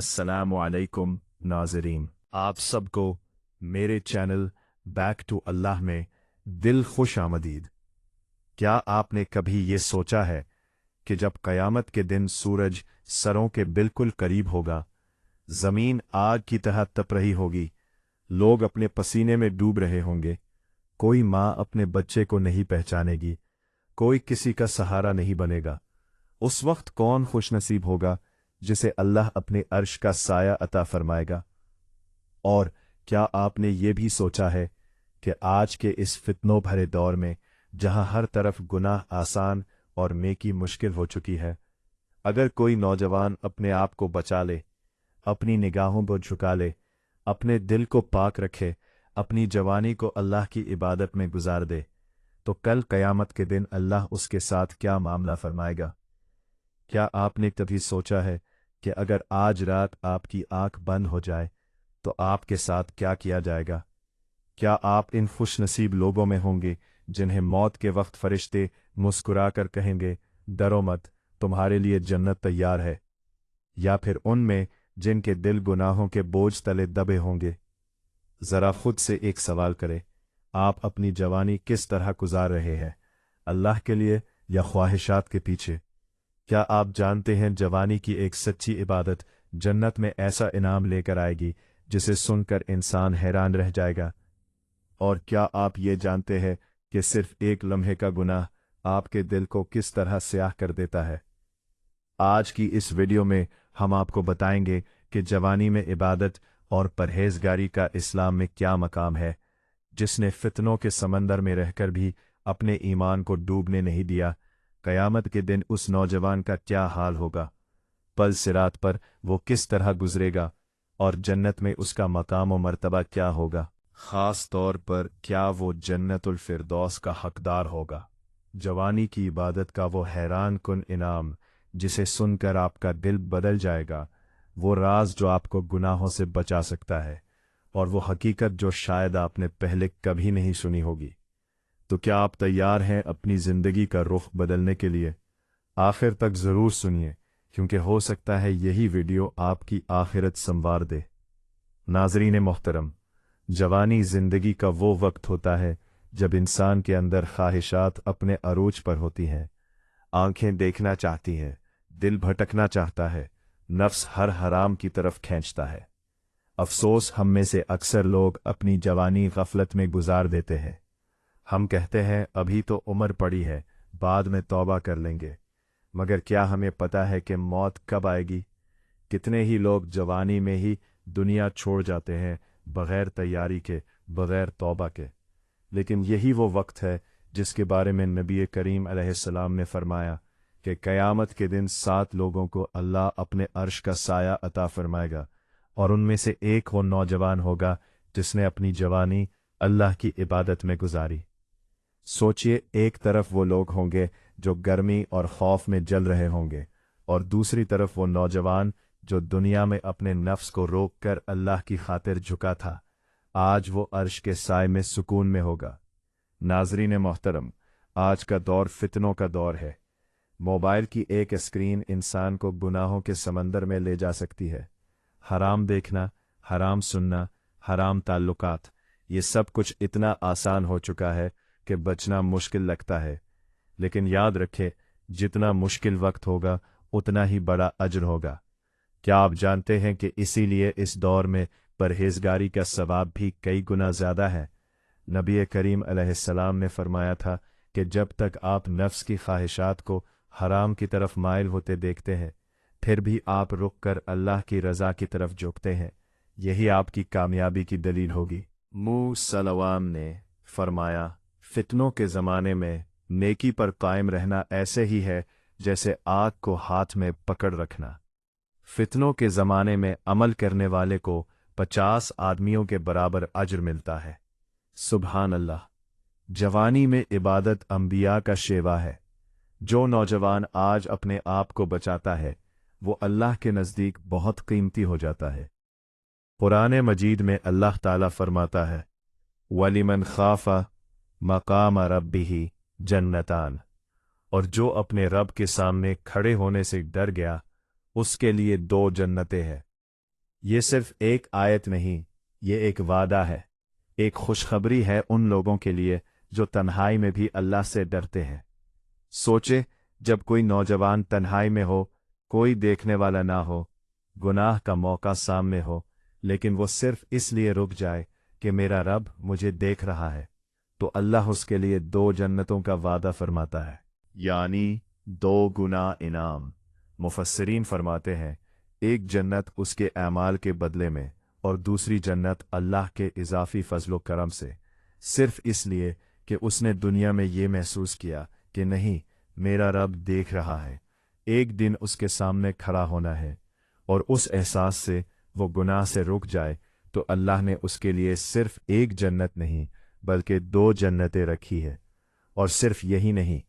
अस्सलामु अलैकुम नाज़रीन, आप सबको मेरे चैनल बैक टू अल्लाह में दिल खुश आमदीद। क्या आपने कभी ये सोचा है कि जब क़यामत के दिन सूरज सरों के बिल्कुल करीब होगा, ज़मीन आग की तरह तप रही होगी, लोग अपने पसीने में डूब रहे होंगे, कोई माँ अपने बच्चे को नहीं पहचानेगी, कोई किसी का सहारा नहीं बनेगा, उस वक्त कौन खुशनसीब होगा जिसे अल्लाह अपने अर्श का साया अता फरमाएगा? और क्या आपने ये भी सोचा है कि आज के इस फितनों भरे दौर में जहां हर तरफ गुनाह आसान और नेकी मुश्किल हो चुकी है, अगर कोई नौजवान अपने आप को बचा ले, अपनी निगाहों को झुका ले, अपने दिल को पाक रखे, अपनी जवानी को अल्लाह की इबादत में गुजार दे, तो कल क़यामत के दिन अल्लाह उसके साथ क्या मामला फरमाएगा? क्या आपने कभी सोचा है कि अगर आज रात आपकी आंख बंद हो जाए तो आपके साथ क्या किया जाएगा? क्या आप इन खुशनसीब लोगों में होंगे जिन्हें मौत के वक्त फरिश्ते मुस्कुराकर कहेंगे, डरो मत, तुम्हारे लिए जन्नत तैयार है? या फिर उनमें जिनके दिल गुनाहों के बोझ तले दबे होंगे? ज़रा खुद से एक सवाल करें, आप अपनी जवानी किस तरह गुजार रहे हैं, अल्लाह के लिए या ख्वाहिशात के पीछे? क्या आप जानते हैं जवानी की एक सच्ची इबादत जन्नत में ऐसा इनाम लेकर आएगी जिसे सुनकर इंसान हैरान रह जाएगा? और क्या आप ये जानते हैं कि सिर्फ एक लम्हे का गुनाह आपके दिल को किस तरह स्याह कर देता है? आज की इस वीडियो में हम आपको बताएंगे कि जवानी में इबादत और परहेजगारी का इस्लाम में क्या मकाम है। जिसने फितनों के समंदर में रहकर भी अपने ईमान को डूबने नहीं दिया, क़यामत के दिन उस नौजवान का क्या हाल होगा? पल सिरात पर वो किस तरह गुजरेगा और जन्नत में उसका मकाम व मर्तबा क्या होगा? ख़ास तौर पर क्या वो जन्नतुल फिरदौस का हकदार होगा? जवानी की इबादत का वो हैरान कुन इनाम जिसे सुनकर आपका दिल बदल जाएगा, वो राज जो आपको गुनाहों से बचा सकता है, और वो हकीकत जो शायद आपने पहले कभी नहीं सुनी होगी। तो क्या आप तैयार हैं अपनी ज़िंदगी का रुख बदलने के लिए? आखिर तक ज़रूर सुनिए, क्योंकि हो सकता है यही वीडियो आपकी आखिरत संवार दे। नाज़रीन मोहतरम, जवानी ज़िंदगी का वो वक्त होता है जब इंसान के अंदर ख्वाहिशात अपने अरूज पर होती हैं। आंखें देखना चाहती हैं, दिल भटकना चाहता है, नफ्स हर हराम की तरफ खींचता है। अफसोस, हम में से अक्सर लोग अपनी जवानी गफलत में गुजार देते हैं। हम कहते हैं अभी तो उम्र पड़ी है, बाद में तौबा कर लेंगे, मगर क्या हमें पता है कि मौत कब आएगी? कितने ही लोग जवानी में ही दुनिया छोड़ जाते हैं, बग़ैर तैयारी के, बग़ैर तौबा के। लेकिन यही वो वक्त है जिसके बारे में नबी करीम अलैहिस्सलाम ने फरमाया कि क़यामत के दिन 7 लोगों को अल्लाह अपने अर्श का साया अता फरमाएगा, और उनमें से एक वो नौजवान होगा जिसने अपनी जवानी अल्लाह की इबादत में गुजारी। सोचिए, एक तरफ वो लोग होंगे जो गर्मी और खौफ में जल रहे होंगे, और दूसरी तरफ वो नौजवान जो दुनिया में अपने नफ्स को रोक कर अल्लाह की खातिर झुका था, आज वो अर्श के साए में सुकून में होगा। नाज़रीन मोहतरम, आज का दौर फितनों का दौर है। मोबाइल की एक स्क्रीन इंसान को गुनाहों के समंदर में ले जा सकती है। हराम देखना, हराम सुनना, हराम ताल्लुकात, ये सब कुछ इतना आसान हो चुका है कि बचना मुश्किल लगता है। लेकिन याद रखें, जितना मुश्किल वक्त होगा उतना ही बड़ा अज्र होगा। क्या आप जानते हैं कि इसीलिए इस दौर में परहेजगारी का सवाब भी कई गुना ज़्यादा है? नबी करीम अलैहिस्सलाम ने फरमाया था कि जब तक आप नफ्स की ख्वाहिशात को हराम की तरफ माइल होते देखते हैं, फिर भी आप रुक कर अल्लाह की रज़ा की तरफ झुकते हैं, यही आपकी कामयाबी की दलील होगी। सलवाम ने फरमाया, फितनों के ज़माने में नेकी पर कायम रहना ऐसे ही है जैसे आग को हाथ में पकड़ रखना। फितनों के ज़माने में अमल करने वाले को 50 आदमियों के बराबर अज्र मिलता है। सुबहान अल्लाह। जवानी में इबादत अंबिया का शेवा है। जो नौजवान आज अपने आप को बचाता है, वो अल्लाह के नज़दीक बहुत कीमती हो जाता है। कुरान मजीद में अल्लाह ताला फरमाता है, वलिमन खाफा मकाम रब्बिही जन्नतान, और जो अपने रब के सामने खड़े होने से डर गया, उसके लिए 2 जन्नतें हैं। یہ صرف ایک آیت نہیں، یہ ایک وعدہ ہے، ایک خوشخبری ہے ان لوگوں کے لیے جو تنہائی میں بھی اللہ سے ڈرتے ہیں۔ سوچے، جب کوئی نوجوان تنہائی میں ہو، کوئی دیکھنے والا نہ ہو، گناہ کا موقع سامنے ہو، لیکن وہ صرف اس لیے رک جائے کہ میرا رب مجھے دیکھ رہا ہے، تو اللہ اس کے لیے 2 جنتوں کا وعدہ فرماتا ہے، یعنی 2 گنا انعام۔ مفسرین فرماتے ہیں، ایک جنت اس کے اعمال کے بدلے میں، اور دوسری جنت اللہ کے اضافی فضل و کرم سے، صرف اس لیے کہ اس نے دنیا میں یہ محسوس کیا کہ نہیں، میرا رب دیکھ رہا ہے، ایک دن اس کے سامنے کھڑا ہونا ہے، اور اس احساس سے وہ گناہ سے رک جائے تو اللہ نے اس کے لیے صرف ایک جنت نہیں بلکہ 2 جنتیں رکھی ہے۔ اور صرف یہی نہیں،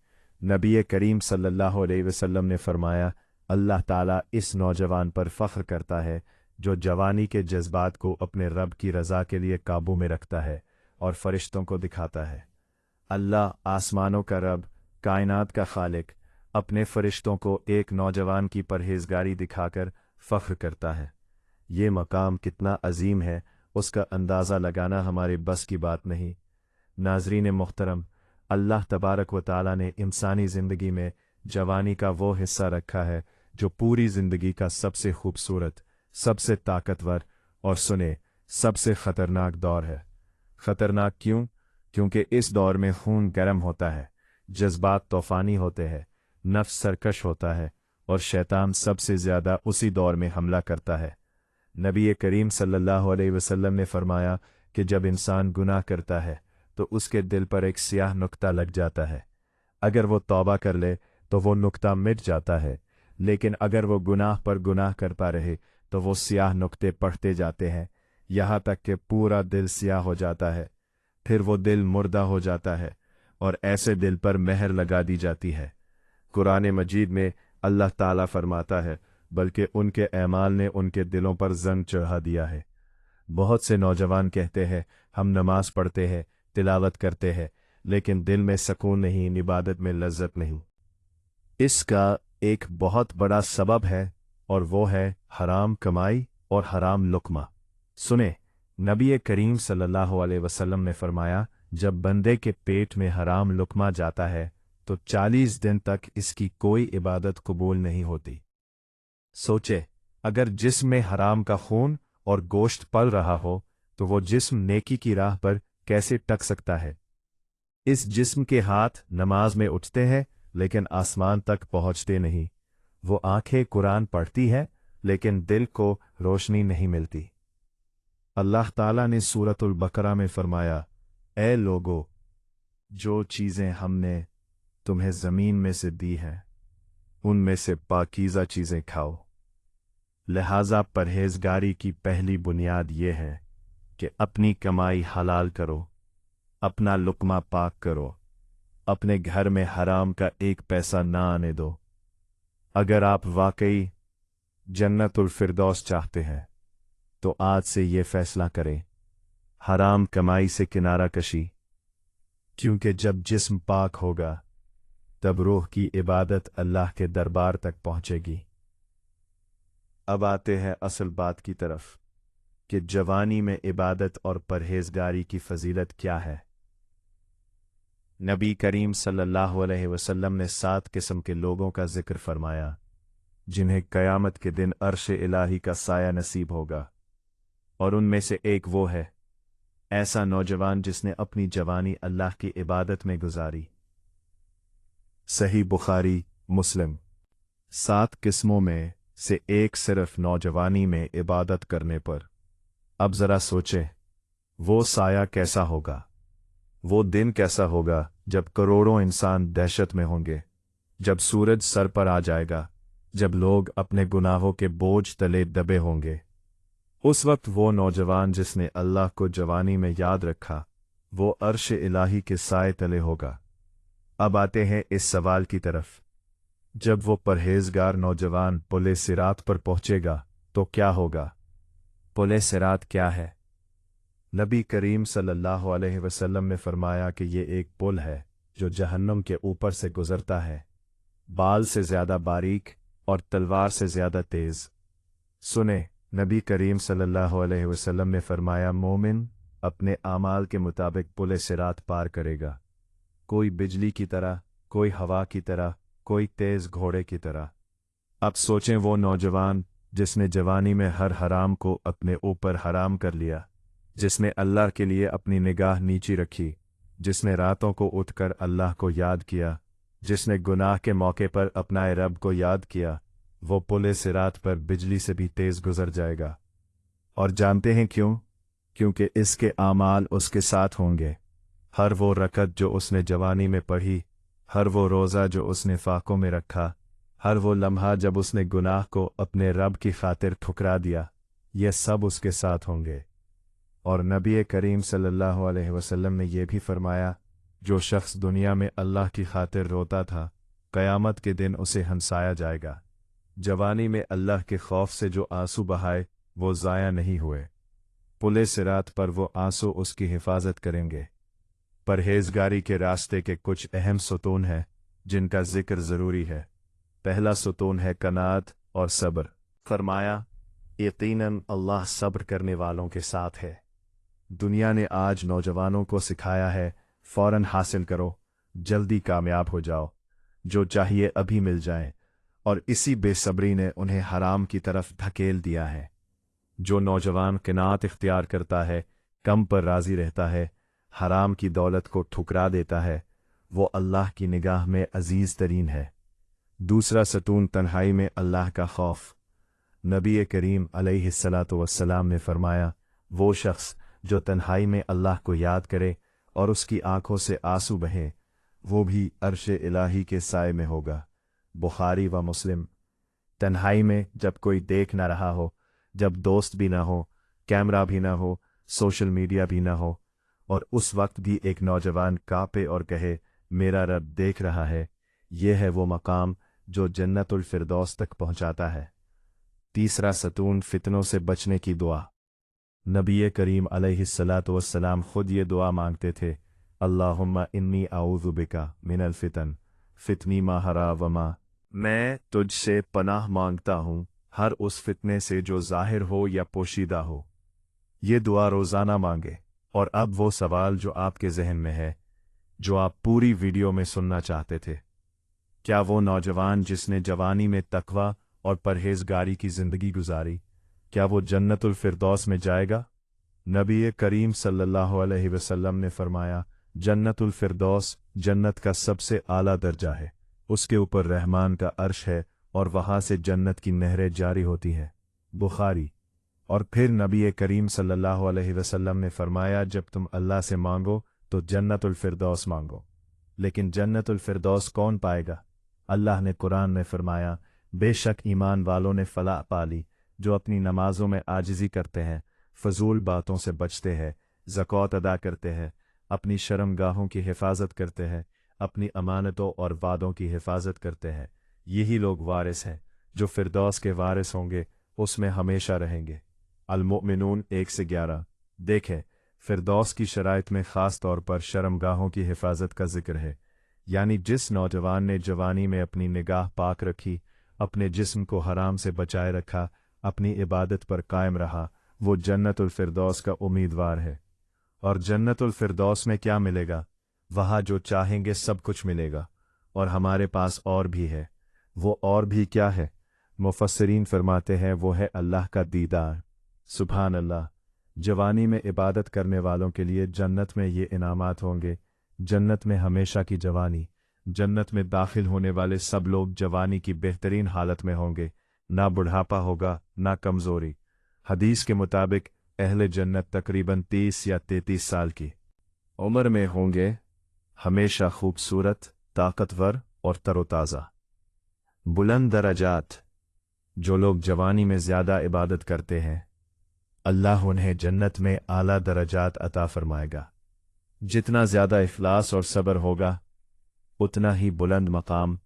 نبی کریم صلی اللہ علیہ وسلم نے فرمایا، اللہ تعالیٰ اس نوجوان پر فخر کرتا ہے جو جوانی کے جذبات کو اپنے رب کی رضا کے لیے قابو میں رکھتا ہے اور فرشتوں کو دکھاتا ہے۔ اللہ آسمانوں کا رب، کائنات کا خالق، اپنے فرشتوں کو ایک نوجوان کی پرہیزگاری دکھا کر فخر کرتا ہے۔ یہ مقام کتنا عظیم ہے، اس کا اندازہ لگانا ہمارے بس کی بات نہیں۔ ناظرین محترم، اللہ تبارک و تعالیٰ نے انسانی زندگی میں جوانی کا وہ حصہ رکھا ہے جو پوری زندگی کا سب سے خوبصورت، سب سے طاقتور اور سب سے خطرناک دور ہے۔ خطرناک کیوں؟ کیونکہ اس دور میں خون گرم ہوتا ہے، جذبات طوفانی ہوتے ہیں، نفس سرکش ہوتا ہے، اور شیطان سب سے زیادہ اسی دور میں حملہ کرتا ہے۔ نبی کریم صلی اللہ علیہ وسلم نے فرمایا کہ جب انسان گناہ کرتا ہے تو اس کے دل پر ایک سیاہ نقطہ لگ جاتا ہے، اگر وہ توبہ کر لے تو وہ نقطہ مٹ جاتا ہے، لیکن اگر وہ گناہ پر گناہ کرتا رہے تو وہ سیاہ نقطے پڑھتے جاتے ہیں، یہاں تک کہ پورا دل سیاہ ہو جاتا ہے، پھر وہ دل مردہ ہو جاتا ہے، اور ایسے دل پر مہر لگا دی جاتی ہے۔ قرآن مجید میں اللہ تعالیٰ فرماتا ہے، بلکہ ان کے اعمال نے ان کے دلوں پر زنگ چڑھا دیا ہے۔ بہت سے نوجوان کہتے ہیں، ہم نماز پڑھتے ہیں، تلاوت کرتے ہیں، لیکن دل میں سکون نہیں، عبادت میں لذت نہیں۔ اس کا ایک بہت بڑا سبب ہے، اور وہ ہے حرام کمائی اور حرام لقمہ۔ سنیں، نبی کریم صلی اللہ علیہ وسلم نے فرمایا، جب بندے کے پیٹ میں حرام لقمہ جاتا ہے تو 40 دن تک اس کی کوئی عبادت قبول نہیں ہوتی۔ سوچے، اگر جسم میں حرام کا خون اور گوشت پل رہا ہو تو وہ جسم نیکی کی راہ پر کیسے ٹک سکتا ہے؟ اس جسم کے ہاتھ نماز میں اٹھتے ہیں لیکن آسمان تک پہنچتے نہیں، وہ آنکھیں قرآن پڑھتی ہیں لیکن دل کو روشنی نہیں ملتی۔ اللہ تعالیٰ نے سورۃ البقرہ میں فرمایا، اے لوگو، جو چیزیں ہم نے تمہیں زمین میں سے دی ہیں ان میں سے پاکیزہ چیزیں کھاؤ۔ لہذا پرہیزگاری کی پہلی بنیاد یہ ہے کہ اپنی کمائی حلال کرو، اپنا لقمہ پاک کرو، اپنے گھر میں حرام کا ایک پیسہ نہ آنے دو۔ اگر آپ واقعی جنت الفردوس چاہتے ہیں تو آج سے یہ فیصلہ کریں، حرام کمائی سے کنارہ کشی، کیونکہ جب جسم پاک ہوگا تب روح کی عبادت اللہ کے دربار تک پہنچے گی۔ اب آتے ہیں اصل بات کی طرف کہ جوانی میں عبادت اور پرہیزگاری کی فضیلت کیا ہے۔ نبی کریم صلی اللہ علیہ وسلم نے 7 قسم کے لوگوں کا ذکر فرمایا جنہیں قیامت کے دن عرش الہی کا سایہ نصیب ہوگا، اور ان میں سے ایک وہ ہے ایسا نوجوان جس نے اپنی جوانی اللہ کی عبادت میں گزاری۔ صحیح بخاری مسلم۔ 7 قسموں میں سے ایک صرف نوجوانی میں عبادت کرنے پر۔ اب ذرا سوچیں، وہ سایہ کیسا ہوگا، وہ دن کیسا ہوگا جب کروڑوں انسان دہشت میں ہوں گے، جب سورج سر پر آ جائے گا، جب لوگ اپنے گناہوں کے بوجھ تلے دبے ہوں گے۔ اس وقت وہ نوجوان جس نے اللہ کو جوانی میں یاد رکھا، وہ عرش الہی کے سائے تلے ہوگا۔ اب آتے ہیں اس سوال کی طرف، جب وہ پرہیزگار نوجوان پل صراط پر پہنچے گا تو کیا ہوگا؟ پل صراط کیا ہے؟ نبی کریم صلی اللہ علیہ وسلم نے فرمایا کہ یہ ایک پل ہے جو جہنم کے اوپر سے گزرتا ہے، بال سے زیادہ باریک اور تلوار سے زیادہ تیز۔ سنیں، नबी करीम सल्लल्लाहु अलैहि वसल्लम ने फरमाया, मोमिन अपने आमाल के मुताबिक पुल सिरात पार करेगा, कोई बिजली की तरह, कोई हवा की तरह, कोई तेज घोड़े की तरह। अब सोचें वो नौजवान जिसने जवानी में हर हराम को अपने ऊपर हराम कर लिया, जिसने अल्लाह के लिए अपनी निगाह नीची रखी, जिसने रातों को उठकर अल्लाह को याद किया, जिसने गुनाह के मौके पर अपना रब को याद किया, वो पुल सिरात पर बिजली से भी तेज गुजर जाएगा। और जानते हैं क्यों? क्योंकि इसके आमाल उसके साथ होंगे। हर वो रकत जो उसने जवानी में पढ़ी, हर वो रोज़ा जो उसने फाकों में रखा, हर वो लम्हा जब उसने गुनाह को अपने रब की खातिर ठुकरा दिया, ये सब उसके साथ होंगे। और नबी करीम सल्लल्लाहु अलैहि वसल्लम ने यह भी फरमाया, जो शख्स दुनिया में अल्लाह की खातिर रोता था, क़यामत के दिन उसे हंसाया जाएगा। जवानी में अल्लाह के खौफ से जो आंसू बहाए वो ज़ाया नहीं हुए, पुल सिरात पर वो आंसू उसकी हिफाजत करेंगे। परहेजगारी के रास्ते के कुछ अहम सुतून हैं जिनका जिक्र ज़रूरी है। पहला सुतून है कनात और सब्र। फरमाया, यकीनन अल्लाह सब्र करने वालों के साथ है। दुनिया ने आज नौजवानों को सिखाया है, फौरन हासिल करो, जल्दी कामयाब हो जाओ, जो चाहिए अभी मिल जाए, और इसी बेसब्री ने उन्हें हराम की तरफ धकेल दिया है। जो नौजवान क़नाअत इख्तियार करता है, कम पर राज़ी रहता है, हराम की दौलत को ठुकरा देता है, वो अल्लाह की निगाह में अजीज़ तरीन है। दूसरा सतून तन्हाई में अल्लाह का खौफ। नबी करीम अलैहिस्सलातु वस्सलाम ने फरमाया, वो शख्स जो तन्हाई में अल्लाह को याद करे और उसकी आंखों से आंसू बहें, वो भी अर्श इलाही के साए में होगा। बुखारी व मुस्लिम। तन्हाई में जब कोई देख ना रहा हो, जब दोस्त भी ना हो, कैमरा भी ना हो, सोशल मीडिया भी ना हो, और उस वक्त भी एक नौजवान कांपे और कहे, मेरा रब देख रहा है, ये है वो मकाम जो जन्नतुल फिरदौस तक पहुंचाता है। तीसरा सतून फितनों से बचने की दुआ। नबी करीम अलैहिस्सलातु वस्सलाम खुद ये दुआ मांगते थे, अल्लाहुम्मा इन्नी आऊज़ु बिका मिनल फितन, फितनी मा हरा वमा। मैं तुझसे पनाह मांगता हूँ हर उस फितने से जो ज़ाहिर हो या पोशीदा हो। ये दुआ रोज़ाना मांगे। और अब वो सवाल जो आपके जहन में है, जो आप पूरी वीडियो में सुनना चाहते थे, क्या वो नौजवान जिसने जवानी में तकवा और परहेजगारी की ज़िंदगी गुजारी, क्या वो जन्नतुल फिरदौस में जाएगा? नबी करीम सल्लल्लाहु अलैहि वसल्लम ने फरमाया, जन्नतुल फिरदौस जन्नत का सबसे आला दर्जा है, उसके ऊपर रहमान का अर्श है और वहाँ से जन्नत की नहरें जारी होती हैं। बुखारी। और फिर नबी करीम सल्लल्लाहु अलैहि वसल्लम ने फरमाया, जब तुम अल्लाह से मांगो तो जन्नतुल फिरदौस मांगो। लेकिन जन्नतुल फिरदौस कौन पाएगा? अल्लाह ने कुरान में फरमाया, बेशक ईमान वालों ने फलाह पाली जो अपनी नमाजों में आजिज़ी करते हैं, फजूल बातों से बचते हैं, ज़कात अदा करते हैं, अपनी शर्मगाहों की हिफाजत करते हैं, अपनी अमानतों और वादों की हिफाजत करते हैं। यही लोग वारिस हैं जो फिरदौस के वारिस होंगे, उसमें हमेशा रहेंगे। अल-मुमिनून 1-11। देखें, फिरदौस की शराइत में ख़ास तौर पर शर्मगाहों की हिफाजत का जिक्र है। यानी जिस नौजवान ने जवानी में अपनी निगाह पाक रखी, अपने जिस्म को हराम से बचाए रखा, अपनी इबादत पर कायम रहा, वो जन्नतुल फिरदौस का उम्मीदवार है। और जन्नतुल फिरदौस में क्या मिलेगा? वहाँ जो चाहेंगे सब कुछ मिलेगा, और हमारे पास और भी है। वो और भी क्या है? मुफस्सिरीन फरमाते हैं, वो है अल्लाह का दीदार। सुभान अल्लाह। जवानी में इबादत करने वालों के लिए जन्नत में ये इनामात होंगे। जन्नत में हमेशा की जवानी। जन्नत में दाखिल होने वाले सब लोग जवानी की बेहतरीन हालत में होंगे, ना बुढ़ापा होगा ना कमज़ोरी। हदीस के मुताबिक अहले जन्नत तकरीबन 30 या 33 साल की उम्र में होंगे, हमेशा खूबसूरत, ताकतवर और तरोताज़ा। बुलंद दरजात। जो लोग जवानी में ज़्यादा इबादत करते हैं, अल्लाह उन्हें जन्नत में आला दरजात अता फरमाएगा। जितना ज़्यादा इखलास और सब्र होगा, उतना ही बुलंद मकाम,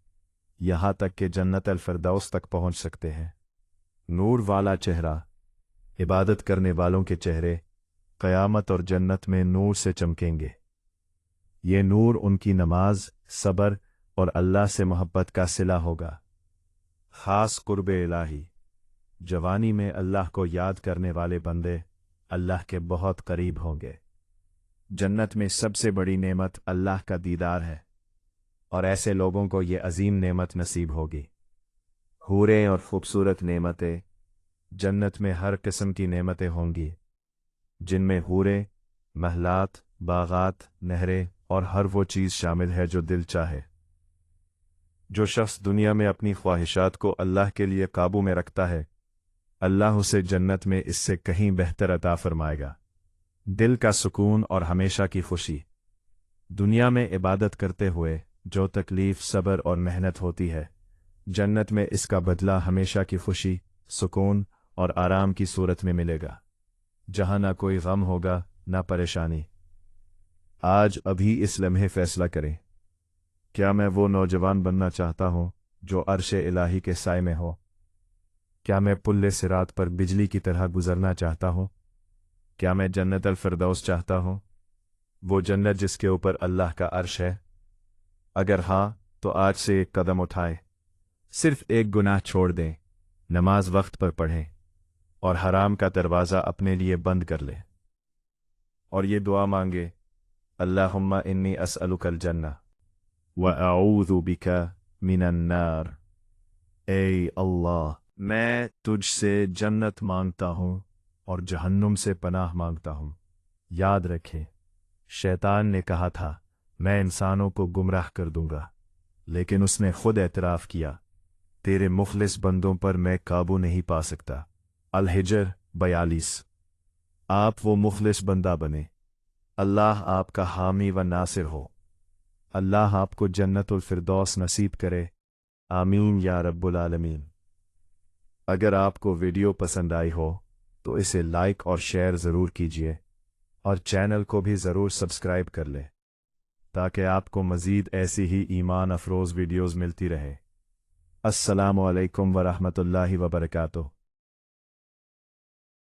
यहाँ तक कि जन्नत अल फिरदौस तक पहुँच सकते हैं। नूर वाला चेहरा। इबादत करने वालों के चेहरे क़यामत और जन्नत में नूर से चमकेंगे। ये नूर उनकी नमाज, सब्र और अल्लाह से मोहब्बत का सिला होगा। ख़ास कुर्बे इलाही। जवानी में अल्लाह को याद करने वाले बंदे अल्लाह के बहुत करीब होंगे। जन्नत में सबसे बड़ी नेमत अल्लाह का दीदार है और ऐसे लोगों को ये अजीम नेमत नसीब होगी। हूरें और खूबसूरत नेमतें, जन्नत में हर किस्म की नेमतें होंगी, जिनमें हूरें, महलात, बागात, नहरें और हर वो चीज़ शामिल है जो दिल चाहे। जो शख्स दुनिया में अपनी ख्वाहिशात को अल्लाह के लिए काबू में रखता है, अल्लाह उसे जन्नत में इससे कहीं बेहतर अता फरमाएगा। दिल का सुकून और हमेशा की खुशी। दुनिया में इबादत करते हुए जो तकलीफ, सब्र और मेहनत होती है, जन्नत में इसका बदला हमेशा की खुशी, सुकून और आराम की सूरत में मिलेगा, जहां ना कोई गम होगा, ना परेशानी। आज अभी इस लम्हे फैसला करें, क्या मैं वो नौजवान बनना चाहता हूं जो अर्शे इलाही के साए में हो? क्या मैं पुल्ले सिरात पर बिजली की तरह गुजरना चाहता हूं? क्या मैं जन्नत अल फिरदौस चाहता हूं, वो जन्नत जिसके ऊपर अल्लाह का अर्श है? अगर हाँ, तो आज से एक कदम उठाएं। सिर्फ एक गुनाह छोड़ दें, नमाज वक्त पर पढ़ें और हराम का दरवाज़ा अपने लिए बंद कर लें। और ये दुआ मांगे, अल्लाहुम्मा इन्नी अस्अलुकल जन्नह व अऊज़ु बिका मिनन नार। ए अल्लाह, मैं तुझसे जन्नत मांगता हूँ और जहन्नुम से पनाह मांगता हूँ। याद रखें, शैतान ने कहा था मैं इंसानों को गुमराह कर दूंगा, लेकिन उसने खुद एतराफ़ किया, तेरे मुखलिस बंदों पर मैं काबू नहीं पा सकता। अल-हिजर 42। आप वो मुखलिस बंदा बने। अल्लाह आपका हामी व नासिर हो। अल्लाह आपको जन्नतुल फिरदौस नसीब करे। आमीन या रब्बुल आलमीन। अगर आपको वीडियो पसंद आई हो तो इसे लाइक और शेयर ज़रूर कीजिए और चैनल को भी ज़रूर सब्सक्राइब कर लें, ताकि आपको मज़ीद ऐसी ही ईमान अफरोज़ वीडियोज़ मिलती रहे। अस्सलामु अलैकुम व रहमतुल्लाहि व बरकातुहू।